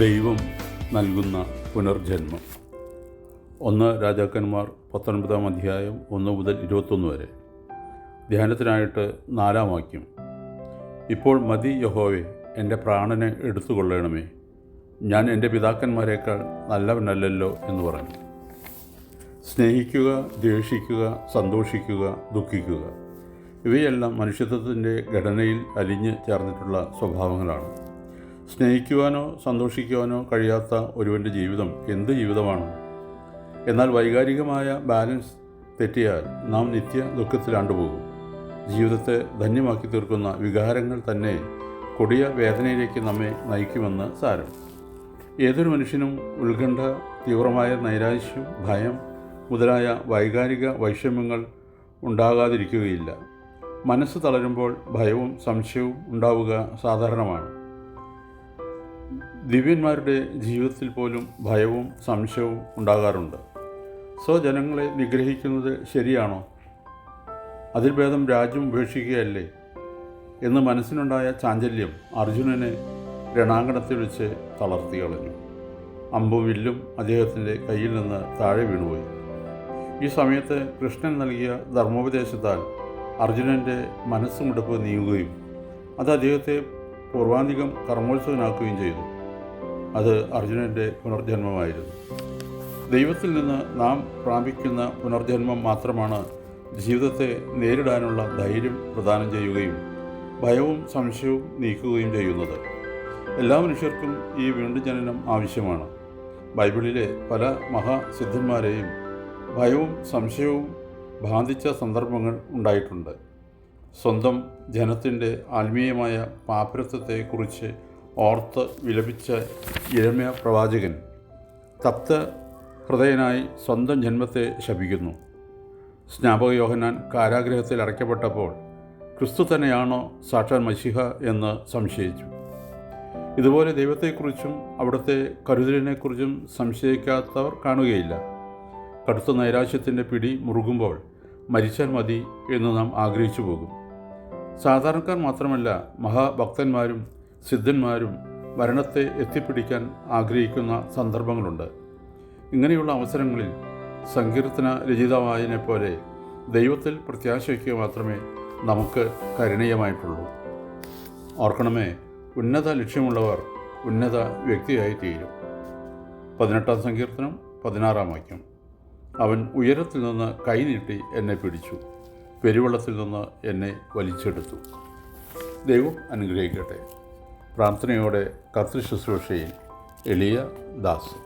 ദൈവം നൽകുന്ന പുനർജന്മം. 1 രാജാക്കന്മാർ 19 അധ്യായം 1 മുതൽ 21 വരെ. ധ്യാനത്തിനായിട്ട് 4-ാം വാക്യം. ഇപ്പോൾ മതി യഹോവേ, എൻ്റെ പ്രാണനെ എടുത്തുകൊള്ളണമേ, ഞാൻ എൻ്റെ പിതാക്കന്മാരെക്കാൾ നല്ലവനല്ലല്ലോ എന്ന് പറഞ്ഞു. സ്നേഹിക്കുക, ദ്വേഷിക്കുക, സന്തോഷിക്കുക, ദുഃഖിക്കുക, ഇവയെല്ലാം മനുഷ്യത്വത്തിൻ്റെ ഘടനയിൽ അലിഞ്ഞ് ചേർന്നിട്ടുള്ള സ്വഭാവങ്ങളാണ്. സ്നേഹിക്കുവാനോ സന്തോഷിക്കുവാനോ കഴിയാത്ത ഒരുവൻ്റെ ജീവിതം എന്ത് ജീവിതമാണ്? എന്നാൽ വൈകാരികമായ ബാലൻസ് തെറ്റിയാൽ നാം നിത്യ ദുഃഖത്തിലാണ്ടുപോകും. ജീവിതത്തെ ധന്യമാക്കി തീർക്കുന്ന വികാരങ്ങൾ തന്നെ കൊടിയ വേദനയിലേക്ക് നമ്മെ നയിക്കുമെന്ന് സാരം. ഏതൊരു മനുഷ്യനും ഉത്കണ്ഠ, തീവ്രമായ നൈരാശ്യം, ഭയം മുതലായ വൈകാരിക വൈഷമ്യങ്ങൾ ഉണ്ടാകാതിരിക്കുകയില്ല. മനസ്സ് തളരുമ്പോൾ ഭയവും സംശയവും ഉണ്ടാവുക സാധാരണമാണ്. ദിവ്യന്മാരുടെ ജീവിതത്തിൽ പോലും ഭയവും സംശയവും ഉണ്ടാകാറുണ്ട്. സ്വജനങ്ങളെ നിഗ്രഹിക്കുന്നത് ശരിയാണോ? അതിൽ ഭേദം രാജ്യം ഉപേക്ഷിക്കുകയല്ലേ എന്ന് മനസ്സിനുണ്ടായ ചാഞ്ചല്യം അർജുനനെ രണാങ്കണത്തിൽ വെച്ച് തളർത്തി കളഞ്ഞു. അമ്പും വില്ലും അദ്ദേഹത്തിൻ്റെ കയ്യിൽ നിന്ന് താഴെ വീണുപോയി. ഈ സമയത്ത് കൃഷ്ണൻ നൽകിയ ധർമ്മോപദേശത്താൽ അർജുനൻ്റെ മനസ്സുമുടുപ്പ് നീങ്ങുകയും അത് അദ്ദേഹത്തെ പൂർവാന്തികം കർമ്മോത്സുകനാക്കുകയും ചെയ്തു. അത് അർജുനൻ്റെ പുനർജന്മമായിരുന്നു. ദൈവത്തിൽ നിന്ന് നാം പ്രാപിക്കുന്ന പുനർജന്മം മാത്രമാണ് ജീവിതത്തെ നേരിടാനുള്ള ധൈര്യം പ്രദാനം ചെയ്യുകയും ഭയവും സംശയവും നീക്കുകയും ചെയ്യുന്നത്. എല്ലാ മനുഷ്യർക്കും ഈ വീണ്ടും ജനനം ആവശ്യമാണ്. ബൈബിളിലെ പല മഹാസിദ്ധന്മാരെയും ഭയവും സംശയവും ബാധിച്ച സന്ദർഭങ്ങൾ ഉണ്ടായിട്ടുണ്ട്. സ്വന്തം ജനത്തിൻ്റെ ആത്മീയമായ പാപ്പരത്വത്തെക്കുറിച്ച് ഓർത്ത് വിലപിച്ച യിരെമ്യാ പ്രവാചകൻ തപ്ത ഹൃദയനായി സ്വന്തം ജന്മത്തെ ശപിക്കുന്നു. സ്നാപക യോഹന്നാൻ കാരാഗ്രഹത്തിൽ അടയ്ക്കപ്പെട്ടപ്പോൾ ക്രിസ്തു തന്നെയാണോ സാക്ഷാൽ മശിഹ എന്ന് സംശയിച്ചു. ഇതുപോലെ ദൈവത്തെക്കുറിച്ചും അവിടുത്തെ കരുതലിനെക്കുറിച്ചും സംശയിക്കാത്തവർ കാണുകയില്ല. കടുത്ത നൈരാശ്യത്തിൻ്റെ പിടി മുറുകുമ്പോൾ മരിച്ചാൽ മതി എന്ന് നാം ആഗ്രഹിച്ചു പോകും. സാധാരണക്കാർ മാത്രമല്ല, മഹാഭക്തന്മാരും സിദ്ധന്മാരും മരണത്തെ എത്തിപ്പിടിക്കാൻ ആഗ്രഹിക്കുന്ന സന്ദർഭങ്ങളുണ്ട്. ഇങ്ങനെയുള്ള അവസരങ്ങളിൽ സങ്കീർത്തന രചിതാവായതിനെ പോലെ ദൈവത്തിൽ പ്രത്യാശ വയ്ക്കുക മാത്രമേ നമുക്ക് കരുണീയമായിട്ടുള്ളൂ. ഓർക്കണമേ, ഉന്നത ലക്ഷ്യമുള്ളവർ ഉന്നത വ്യക്തിയായി തീരും. 18-ാം സങ്കീർത്തനം 16-ാം വാക്യം. അവൻ ഉയരത്തിൽ നിന്ന് കൈനീട്ടി എന്നെ പിടിച്ചു, പെരുവെള്ളത്തിൽ നിന്ന് എന്നെ വലിച്ചെടുത്തു. ദൈവം അനുഗ്രഹിക്കട്ടെ. പ്രാർത്ഥനയോടെ കർത്തൃശുശ്രൂഷയിൽ എളിയ ദാസ്.